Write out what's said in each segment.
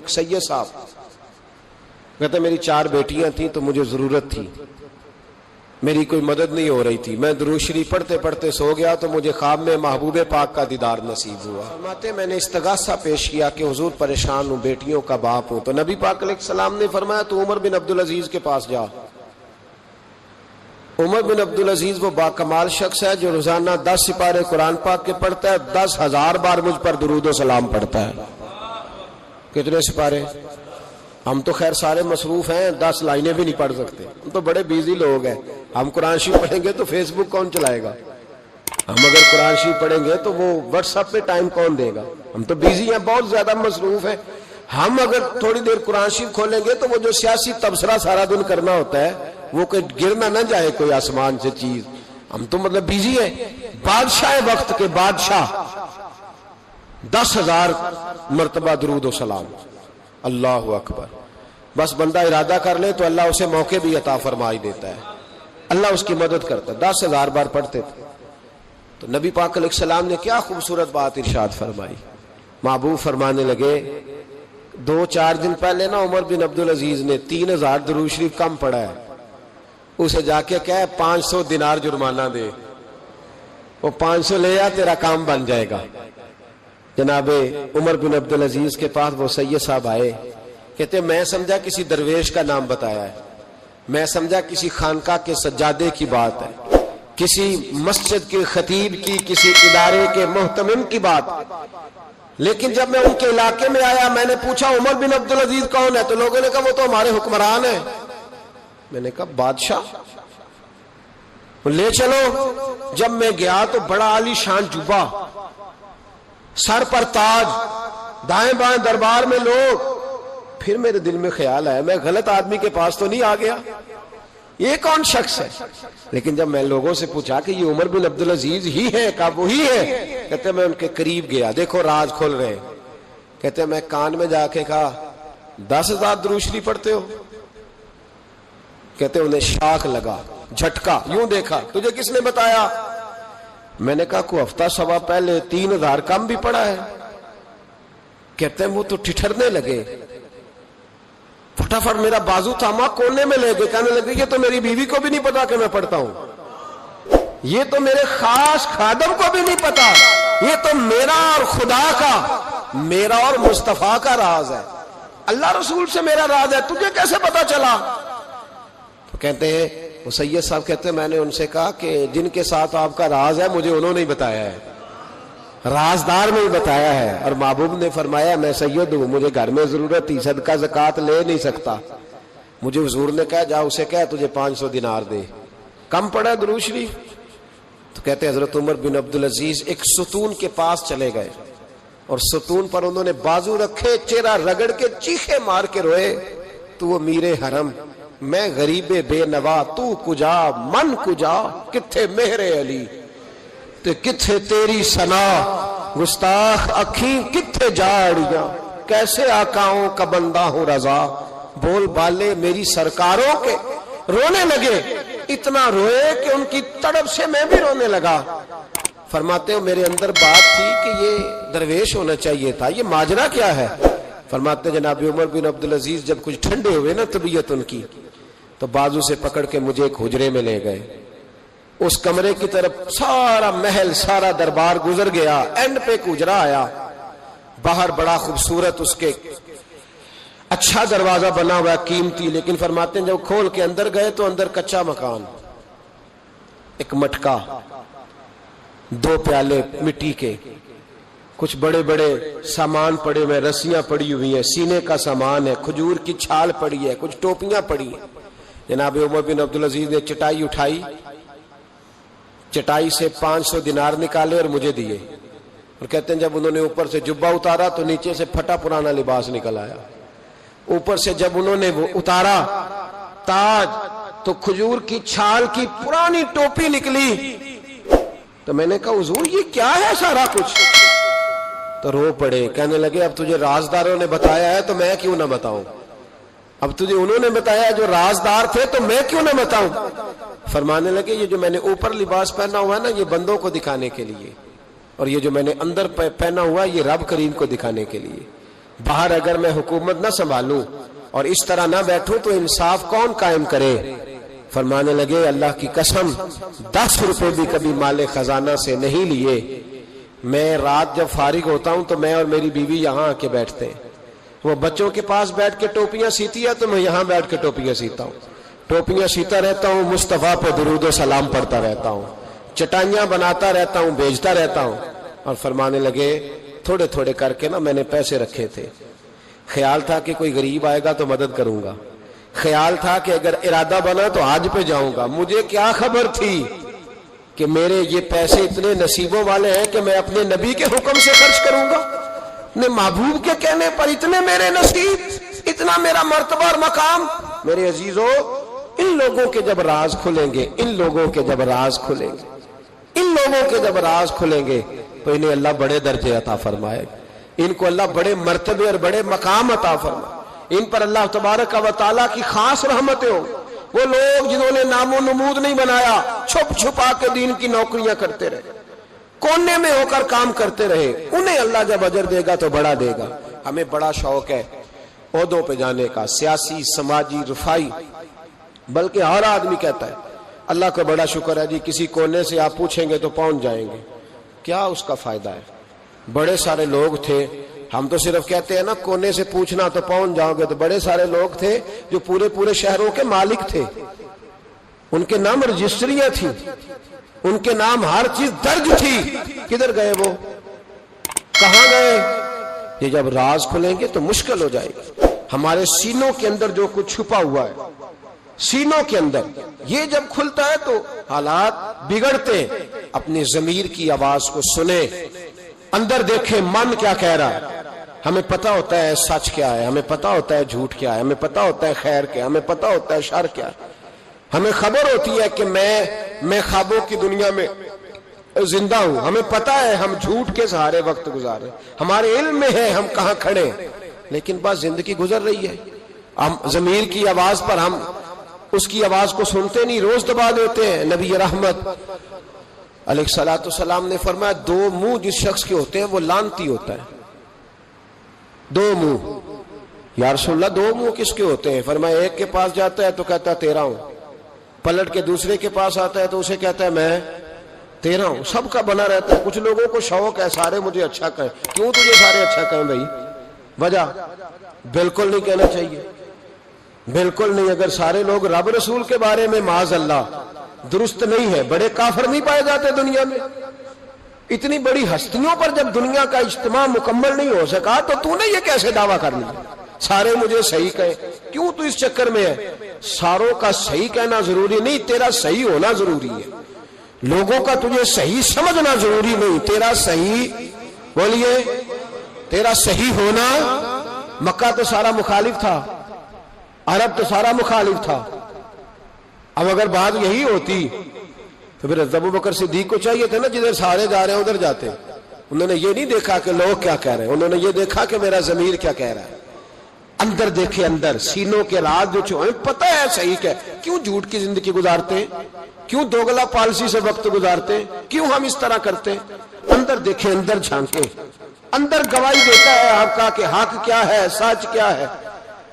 ایک سید صاحب کہتے میری 4 بیٹیاں تھیں تو مجھے ضرورت تھی، میری کوئی مدد نہیں ہو رہی تھی، میں درود شریف پڑھتے پڑھتے سو گیا تو مجھے خواب میں محبوب پاک کا دیدار نصیب ہوا۔ فرماتے میں نے استغاثہ پیش کیا کہ حضور پریشان ہوں، بیٹیوں کا باپ ہوں، تو نبی پاک علیہ السلام نے فرمایا تو عمر بن عبدالعزیز کے پاس جا۔ عمر بن عبدالعزیز وہ باکمال شخص ہے جو روزانہ 10 سپارے قرآن پاک کے پڑھتا ہے، 10,000 بار مجھ پر درود و سلام پڑھتا ہے۔ کتنے سپارے؟ ہم تو خیر سارے مصروف ہیں، 10 لائنیں بھی نہیں پڑھ سکتے، ہم تو بڑے بیزی لوگ ہیں۔ ہم قرآن شریف پڑھیں گے تو فیس بک کون چلائے گا؟ ہم اگر قرآن شریف پڑھیں گے تو وہ واٹس ایپ پہ ٹائم کون دے گا؟ ہم تو بیزی ہیں، بہت زیادہ مصروف ہیں۔ ہم اگر تھوڑی دیر قرآن شریف کھولیں گے تو وہ جو سیاسی تبصرہ سارا دن کرنا ہوتا ہے وہ کہ گرنا نہ جائے کوئی آسمان سے چیز، ہم تو مطلب بیزی ہیں۔ بادشاہ وقت کے بادشاہ 10,000 مرتبہ درود و سلام، اللہ اکبر۔ بس بندہ ارادہ کر لے تو اللہ اسے موقع بھی عطا فرمائی دیتا ہے، اللہ اس کی مدد کرتا ہے۔ 10,000 بار پڑھتے تھے تو نبی پاک علیہ السلام نے کیا خوبصورت بات ارشاد فرمائی۔ محبوب فرمانے لگے 2-4 دن پہلے نا عمر بن عبدالعزیز نے 3,000 درود شریف کم پڑھا ہے، اسے جا کے کہے 500 دینار جرمانہ دے، وہ 500 لے آ، تیرا کام بن جائے گا۔ جناب عمر بن عبدالعزیز کے پاس وہ سید صاحب آئے، کہتے میں سمجھا کسی درویش کا نام بتایا ہے، میں سمجھا کسی خانقاہ کے سجادے کی بات ہے، کسی مسجد کے خطیب کی، کسی ادارے کے محتمم کی بات، لیکن جب میں ان کے علاقے میں آیا میں نے پوچھا عمر بن عبدالعزیز کون ہے تو لوگوں نے کہا وہ تو ہمارے حکمران ہیں۔ میں نے کہا بادشاہ؟ لے چلو۔ جب میں گیا تو بڑا عالی شان جوبہ، سر پر تاج، دائیں بائیں دربار میں لوگ۔ پھر میرے دل میں خیال آیا میں غلط آدمی کے پاس تو نہیں آ گیا، یہ کون شخص ہے؟ لیکن جب میں لوگوں سے پوچھا کہ یہ عمر بن عبدالعزیز ہی ہے، کہا وہی ہے۔ کہتے میں ان کے قریب گیا، دیکھو راز کھول رہے ہیں۔ کہتے میں کان میں جا کے کہا 10,000 درود شریف پڑھتے ہو؟ کہتے انہیں شاک لگا، جھٹکا، یوں دیکھا تجھے کس نے بتایا؟ میں نے کہا کوئی ہفتہ سوا پہلے 3,000 کم بھی پڑھا ہے۔ کہتے ہیں وہ تو ٹھٹھرنے لگے، فٹافٹ میرا بازو تھاما، کونے میں لے گئے، کہنے لگے یہ تو میری بیوی کو بھی نہیں پتا کہ میں پڑھتا ہوں، یہ تو میرے خاص خادم کو بھی نہیں پتا، یہ تو میرا اور خدا کا، میرا اور مصطفیٰ کا راز ہے، اللہ رسول سے میرا راز ہے، تجھے کیسے پتا چلا؟ تو کہتے ہیں وہ سید صاحب کہتے ہیں میں نے ان سے کہا کہ جن کے ساتھ آپ کا راز ہے مجھے انہوں نے ہی بتایا ہے، رازدار میں ہی بتایا ہے۔ اور محبوب نے فرمایا میں سید ہوں، مجھے گھر میں ضرورت تھی، صدقہ زکوٰۃ لے نہیں سکتا، مجھے حضور نے کہا جا اسے کہہ تجھے 500 دینار دے، کم پڑا درود شریف۔ تو کہتے ہیں حضرت عمر بن عبدالعزیز ایک ستون کے پاس چلے گئے اور ستون پر انہوں نے بازو رکھے، چہرہ رگڑ کے چیخے مار کے روئے، تو وہ میرے حرم، میں غریب بے نوا، تو کجا من کجا، کتھے مہر علی تے کتھے تیری ثنا، گستاخ اکھیں کتھے جاڑیاں، کیسے آقاؤں کا بندہ ہوں رضا، بول بالے میری سرکاروں کے۔ رونے لگے، اتنا روئے کہ ان کی تڑپ سے میں بھی رونے لگا۔ فرماتے ہو میرے اندر بات تھی کہ یہ درویش ہونا چاہیے تھا، یہ ماجرا کیا ہے؟ فرماتے جناب عمر بن عبدالعزیز جب کچھ ٹھنڈے ہوئے نا طبیعت ان کی، تو بازو سے پکڑ کے مجھے ایک حجرے میں لے گئے، اس کمرے کی طرف سارا محل سارا دربار گزر گیا، اینڈ پہ ایک حجرہ آیا، باہر بڑا خوبصورت اس کے اچھا دروازہ بنا ہوا ہے، قیمتی، لیکن فرماتے ہیں جب کھول کے اندر گئے تو اندر کچا مکان، ایک مٹکا، 2 پیالے مٹی کے، کچھ بڑے بڑے سامان پڑے ہوئے، رسیاں پڑی ہوئی ہیں، سینے کا سامان ہے، کھجور کی چھال پڑی ہے، کچھ ٹوپیاں پڑی ہیں۔ جناب عمر بن عبدالعزیز نے چٹائی اٹھائی، چٹائی سے 500 دینار نکالے اور مجھے دیے، اور کہتے ہیں جب انہوں نے اوپر سے جبہ اتارا تو نیچے سے پھٹا پرانا لباس نکل آیا، اوپر سے جب انہوں نے وہ اتارا تاج تو کھجور کی چھال کی پرانی ٹوپی نکلی، تو میں نے کہا حضور یہ کیا ہے سارا کچھ؟ تو رو پڑے، کہنے لگے اب تجھے رازداروں نے بتایا ہے تو میں کیوں نہ بتاؤں، اب تجھے انہوں نے بتایا جو رازدار تھے تو میں کیوں نہ بتاؤں؟ فرمانے لگے یہ جو میں نے اوپر لباس پہنا ہوا ہے نا یہ بندوں کو دکھانے کے لیے، اور یہ جو میں نے اندر پہنا ہوا ہے یہ رب کریم کو دکھانے کے لیے، باہر اگر میں حکومت نہ سنبھالوں اور اس طرح نہ بیٹھوں تو انصاف کون قائم کرے؟ فرمانے لگے اللہ کی قسم 10 روپے بھی کبھی مال خزانہ سے نہیں لیے. میں رات جب فارغ ہوتا ہوں تو میں اور میری بیوی یہاں آ کے بیٹھتے ہیں. وہ بچوں کے پاس بیٹھ کے ٹوپیاں سیتی ہے تو میں یہاں بیٹھ کے ٹوپیاں سیتا ہوں. ٹوپیاں سیتا رہتا ہوں, مصطفیٰ پہ درود و سلام پڑھتا رہتا ہوں, چٹائیاں بناتا رہتا ہوں, بیچتا رہتا ہوں. اور فرمانے لگے تھوڑے تھوڑے کر کے نا میں نے پیسے رکھے تھے. خیال تھا کہ کوئی غریب آئے گا تو مدد کروں گا. خیال تھا کہ اگر ارادہ بنا تو حج پہ جاؤں گا. مجھے کیا خبر تھی کہ میرے یہ پیسے اتنے نصیبوں والے ہیں کہ میں اپنے نبی کے حکم سے خرچ کروں گا. اپنے محبوب کے کہنے پر اتنے میرے نصیب, اتنا میرا مرتبہ اور مقام. میرے عزیزو, ان لوگوں کے جب راز کھلیں گے, ان لوگوں کے جب راز کھلیں گے, ان لوگوں کے جب راز کھلیں گے تو انہیں اللہ بڑے درجے عطا فرمائے گا. ان کو اللہ بڑے مرتبے اور بڑے مقام عطا فرمائے. ان پر اللہ تبارک و تعالیٰ کی خاص رحمتیں ہوں. وہ لوگ جنہوں نے نام و نمود نہیں بنایا, چھپ چھپا کے دین کی نوکریاں کرتے رہے, کونے میں ہو کر کام کرتے رہے, انہیں اللہ جب اجر دے گا تو بڑا دے گا. ہمیں بڑا شوق ہے عہدوں پہ جانے کا, سیاسی, سماجی, رفائی, بلکہ ہر آدمی کہتا ہے اللہ کا بڑا شکر ہے جی کسی کونے سے آپ پوچھیں گے تو پہنچ جائیں گے. کیا اس کا فائدہ ہے؟ بڑے سارے لوگ تھے, ہم تو صرف کہتے ہیں نا کونے سے پوچھنا تو پہنچ جاؤ گے, تو بڑے سارے لوگ تھے جو پورے پورے شہروں کے مالک تھے. ان کے نام رجسٹریاں تھیں, ان کے نام ہر چیز درج تھی. کدھر گئے وہ؟ کہاں گئے؟ یہ جب راز کھلیں گے تو مشکل ہو جائے گی. ہمارے سینوں کے اندر جو کچھ چھپا ہوا ہے, سینوں کے اندر, یہ جب کھلتا ہے تو حالات بگڑتے ہیں. اپنی ضمیر کی آواز کو سنیں, اندر دیکھیں من کیا کہہ رہا ہے. ہمیں پتہ ہوتا ہے سچ کیا ہے, ہمیں پتہ ہوتا ہے جھوٹ کیا ہے, ہمیں پتہ ہوتا ہے خیر کیا ہے, ہمیں پتہ ہوتا ہے شر کیا ہے. ہمیں خبر ہوتی ہے کہ میں خوابوں کی دنیا میں زندہ ہوں. ہمیں پتہ ہے ہم جھوٹ کے سہارے وقت گزارے, ہمارے علم میں ہے ہم کہاں کھڑے, لیکن بس زندگی گزر رہی ہے. ہم ضمیر کی آواز پر ہم اس کی آواز کو سنتے نہیں, روز دبا دیتے ہیں. نبی رحمت علیہ الصلوۃ والسلام نے فرمایا 2 منہ جس شخص کے ہوتے ہیں وہ لعنتی ہوتا ہے. 2 منہ. یا رسول اللہ 2 منہ کس کے ہوتے ہیں؟ فرمایا ایک کے پاس جاتا ہے تو کہتا ہے تیرا ہوں, پلٹ کے دوسرے کے پاس آتا ہے تو اسے کہتا ہے میں تیرا ہوں. سب کا بنا رہتا ہے. کچھ لوگوں کو شوق ہے سارے مجھے اچھا کہیں. کیوں تجھے سارے اچھا کہیں بھائی؟ وجہ بالکل نہیں کہنا چاہیے, بالکل نہیں. اگر سارے لوگ رب رسول کے بارے میں معاذ اللہ درست نہیں ہے, بڑے کافر نہیں پائے جاتے دنیا میں. اتنی بڑی ہستیوں پر جب دنیا کا اجتماع مکمل نہیں ہو سکا تو تو نے یہ کیسے دعویٰ کر لیا سارے مجھے صحیح کہیں؟ کیوں تو اس چکر میں ہے؟ ساروں کا صحیح کہنا ضروری نہیں, تیرا صحیح ہونا ضروری ہے. لوگوں کا تجھے صحیح سمجھنا ضروری نہیں, تیرا صحیح, بولیے, تیرا صحیح ہونا. مکہ تو سارا مخالف تھا, عرب تو سارا مخالف تھا. اب اگر بات یہی ہوتی تو پھر ابو بکر صدیق کو چاہیے تھا نا جدھر سارے جا رہے ہیں ادھر جاتے. انہوں نے یہ نہیں دیکھا کہ لوگ کیا کہہ رہے ہیں, انہوں نے یہ دیکھا کہ میرا ضمیر کیا کہہ رہا ہے. اندر دیکھے, اندر سینوں کے راز جو چھوئے, پتہ ہے صحیح کہ کیوں جھوٹ کی زندگی گزارتے ہیں, کیوں دوگلا پالسی سے وقت گزارتے ہیں, کیوں ہم اس طرح کرتے ہیں. اندر دیکھیں, اندر جھانکیں, اندر گواہی دیتا ہے آپ کا کہ حق کیا ہے, سچ کیا ہے.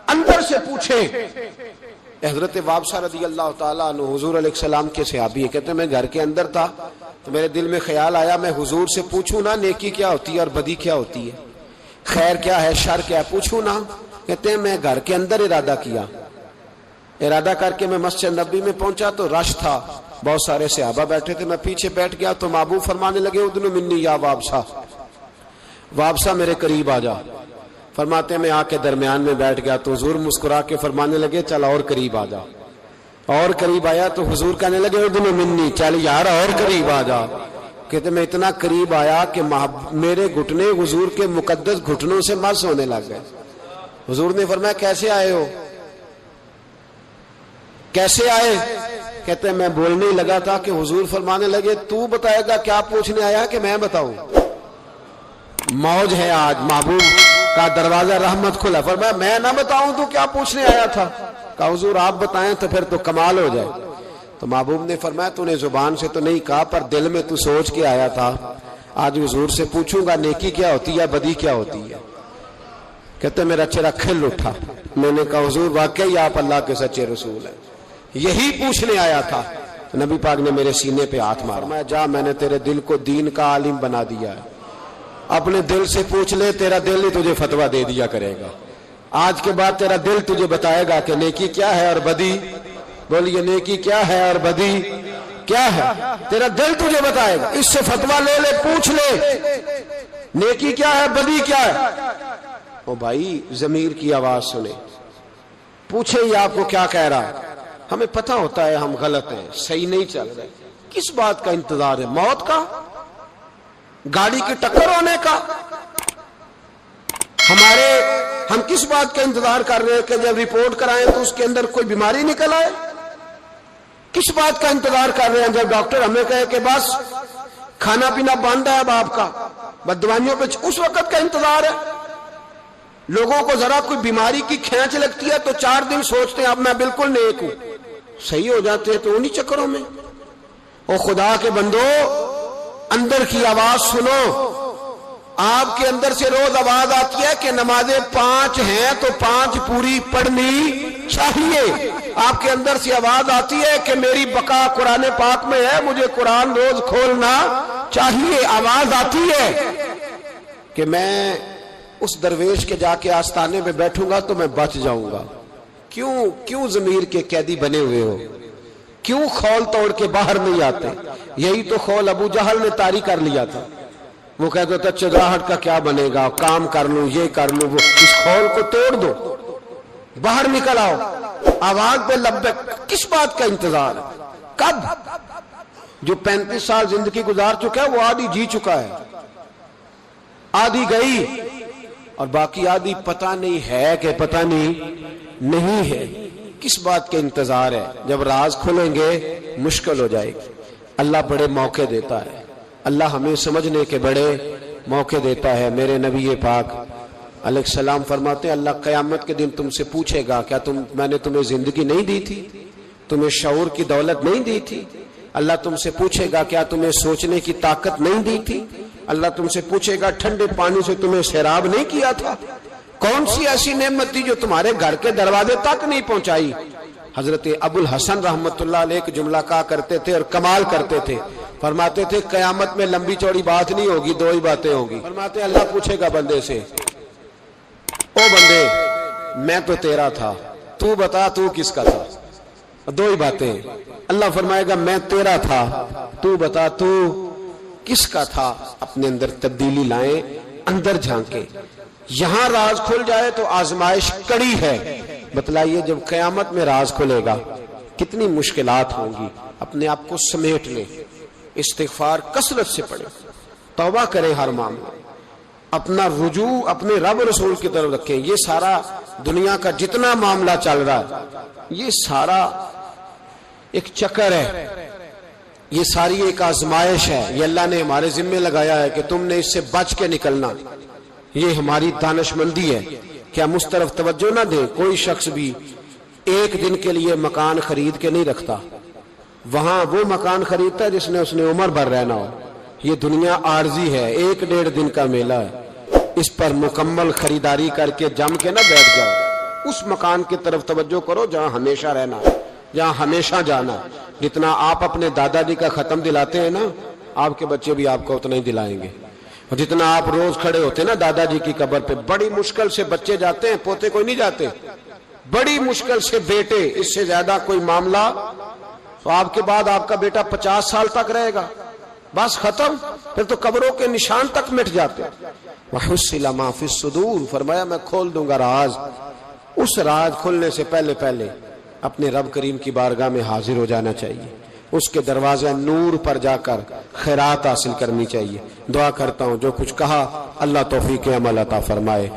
اندر سے پوچھیں. حضرت وابسہ رضی اللہ تعالیٰ عنہ حضور علیہ السلام کے صحابی ہے, کہتے ہیں میں گھر کے اندر تھا تو میرے دل میں خیال آیا میں حضور سے پوچھوں نا نیکی کیا ہوتی ہے اور بدی کیا ہوتی ہے, خیر کیا ہے شر کیا ہے, پوچھوں نا. کہتے ہیں میں گھر کے اندر ارادہ کیا, ارادہ کر کے میں مسجد نبی میں پہنچا تو رش تھا, بہت سارے صحابہ بیٹھے تھے, میں پیچھے بیٹھ گیا تو محبوب فرمانے لگے ادنو منی یا وابسہ, وابسہ میرے قریب آ جا. فرماتے میں آ کے درمیان میں بیٹھ گیا تو حضور مسکرا کے فرمانے لگے چل اور قریب آ جا. اور قریب آیا تو حضور کہنے لگے ادنو منی, چل یار اور قریب آ جا. کہتے میں اتنا قریب آیا کہ میرے گھٹنے حضور کے مقدس گھٹنوں سے مس ہونے لگ گئے. حضور نے فرمایا کیسے آئے ہو, کیسے آئے؟ کہتے ہیں میں بولنے ہی لگا تھا کہ حضور فرمانے لگے تو بتائے گا کیا پوچھنے آیا کہ میں بتاؤں. موج ہے آج, محبوب کا دروازہ رحمت کھلا. فرمایا میں نہ بتاؤں تو کیا پوچھنے آیا تھا؟ کہا حضور آپ بتائیں تو پھر تو کمال ہو جائے. تو محبوب نے فرمایا تو نے زبان سے تو نہیں کہا پر دل میں تو سوچ کے آیا تھا, آج حضور سے پوچھوں گا نیکی کیا ہوتی ہے بدی کیا ہوتی ہے. کہتے میرا چہرہ کھل اٹھا. میں نے کہا حضور واقعی آپ اللہ کے سچے رسول ہیں, یہی پوچھنے آیا تھا. نبی پاک نے میرے سینے پہ ہاتھ مارا, میں جا میں نے تیرے دل کو دین کا عالم بنا دیا ہے, اپنے دل سے پوچھ لے, تیرا دل ہی تجھے فتویٰ دے دیا کرے گا. آج کے بعد تیرا دل تجھے بتائے گا کہ نیکی کیا ہے اور بدی. بولیے نیکی کیا ہے اور بدی کیا ہے, تیرا دل تجھے بتائے گا. اس سے فتویٰ لے لے, پوچھ لے نیکی کیا ہے بدی کیا ہے. او بھائی ضمیر کی آواز سنے, پوچھے یہ آپ کو کیا کہہ رہا ہے. ہمیں پتہ ہوتا ہے ہم غلط ہیں, صحیح نہیں چل رہے. کس بات کا انتظار ہے, موت کا, گاڑی کی ٹکر ہونے کا. ہم کس بات کا انتظار کر رہے ہیں کہ جب رپورٹ کرائیں تو اس کے اندر کوئی بیماری نکل آئے. کس بات کا انتظار کر رہے ہیں جب ڈاکٹر ہمیں کہے کہ بس کھانا پینا بند ہے اب آپ کا, بد دوائیوں پہ, اس وقت کا انتظار ہے. لوگوں کو ذرا کوئی بیماری کی کھینچ لگتی ہے تو 4 دن سوچتے ہیں اب میں بالکل نیک ہوں, صحیح ہو جاتے ہیں تو انہی چکروں میں. او خدا کے بندو, اندر کی آواز سنو. آپ کے اندر سے روز آواز آتی ہے کہ نمازیں 5 ہیں تو 5 پوری پڑھنی چاہیے. آپ کے اندر سے آواز آتی ہے کہ میری بقا قرآن پاک میں ہے, مجھے قرآن روز کھولنا چاہیے. آواز آتی ہے کہ میں اس درویش کے جا کے آستانے پہ بیٹھوں گا تو میں بچ جاؤں گا. کیوں ضمیر کے قیدی بنے ہوئے ہو, کیوں خول توڑ کے باہر نہیں آتے. یہی تو خول ابو جہل نے طاری کر لیا تھا. وہ کہتا تھا چگاہٹ کا کیا بنے گا, کام کر لوں, یہ کر لوں, وہ اس خول کو توڑ دو, باہر نکل آؤ. آواز پہ لبیک. کس بات کا انتظار ہے, کب؟ جو 35 سال زندگی گزار چکا ہے وہ آدھی جی چکا ہے, آدھی گئی اور باقی آدھی پتہ نہیں ہے کہ پتہ نہیں ہے. کس بات کے انتظار ہے. جب راز کھلیں گے مشکل ہو جائے گی. اللہ بڑے موقع دیتا ہے, اللہ ہمیں سمجھنے کے بڑے موقع دیتا ہے. میرے نبی پاک علیہ السلام فرماتے ہیں اللہ قیامت کے دن تم سے پوچھے گا کیا میں نے تمہیں زندگی نہیں دی تھی, تمہیں شعور کی دولت نہیں دی تھی. اللہ تم سے پوچھے گا کیا تمہیں سوچنے کی طاقت نہیں دی تھی. اللہ تم سے پوچھے گا ٹھنڈے پانی سے تمہیں سیراب نہیں کیا تھا. کون سی ایسی نعمت تھی جو تمہارے گھر کے دروازے تک نہیں پہنچائی. حضرت ابو الحسن رحمت اللہ علیہ ایک جملہ کہا کرتے تھے اور کمال کرتے تھے. فرماتے تھے قیامت میں لمبی چوڑی بات نہیں ہوگی, 2 ہی باتیں ہوگی. فرماتے اللہ پوچھے گا بندے سے, او بندے میں تو تیرا تھا, تو بتا تو کس کا تھا. 2 ہی باتیں. اللہ فرمائے گا میں تیرا تھا, تو بتا تو کس کا تھا. اپنے اندر تبدیلی لائیں, اندر جھانکیں. یہاں راز کھل جائے تو آزمائش کڑی ہے. بتلائیے جب قیامت میں راز کھلے گا کتنی مشکلات ہوں گی. اپنے آپ کو سمیٹ لیں, استغفار کثرت سے پڑھیں, توبہ کریں ہر معاملہ, اپنا رجوع اپنے رب رسول کی طرف رکھیں. یہ سارا دنیا کا جتنا معاملہ چل رہا ہے یہ سارا ایک چکر ہے, یہ ساری ایک آزمائش ہے. یہ اللہ نے ہمارے ذمہ لگایا ہے کہ تم نے اس سے بچ کے نکلنا. یہ ہماری دانش مندی ہے کہ ہم اس طرف توجہ نہ دیں. کوئی شخص بھی 1 دن کے لیے مکان خرید کے نہیں رکھتا, وہاں وہ مکان خریدتا ہے جس نے اس نے عمر بھر رہنا ہو. یہ دنیا عارضی ہے, 1-1.5 دن کا میلہ ہے. اس پر مکمل خریداری کر کے جم کے نہ بیٹھ جاؤ. اس مکان کی طرف توجہ کرو جہاں ہمیشہ رہنا, جہاں ہمیشہ جانا. جتنا آپ اپنے دادا جی کا ختم دلاتے ہیں نا, آپ کے بچے بھی آپ کو اتنا ہی دلائیں گے. اور جتنا آپ روز کھڑے ہوتے ہیں نا دادا جی کی قبر پہ, بڑی مشکل سے بچے جاتے ہیں, پوتے کوئی نہیں جاتے, بڑی مشکل سے بیٹے. اس سے زیادہ کوئی معاملہ تو آپ کے بعد آپ کا بیٹا 50 سال تک رہے گا, بس ختم. پھر تو قبروں کے نشان تک مٹ جاتے. وَحُصِّلَ مَا فِي الصُّدُورِ, فرمایا میں کھول دوں گا راز. اس راز کھلنے سے پہلے اپنے رب کریم کی بارگاہ میں حاضر ہو جانا چاہیے. اس کے دروازے نور پر جا کر خیرات حاصل کرنی چاہیے. دعا کرتا ہوں جو کچھ کہا اللہ توفیق عمل عطا فرمائے.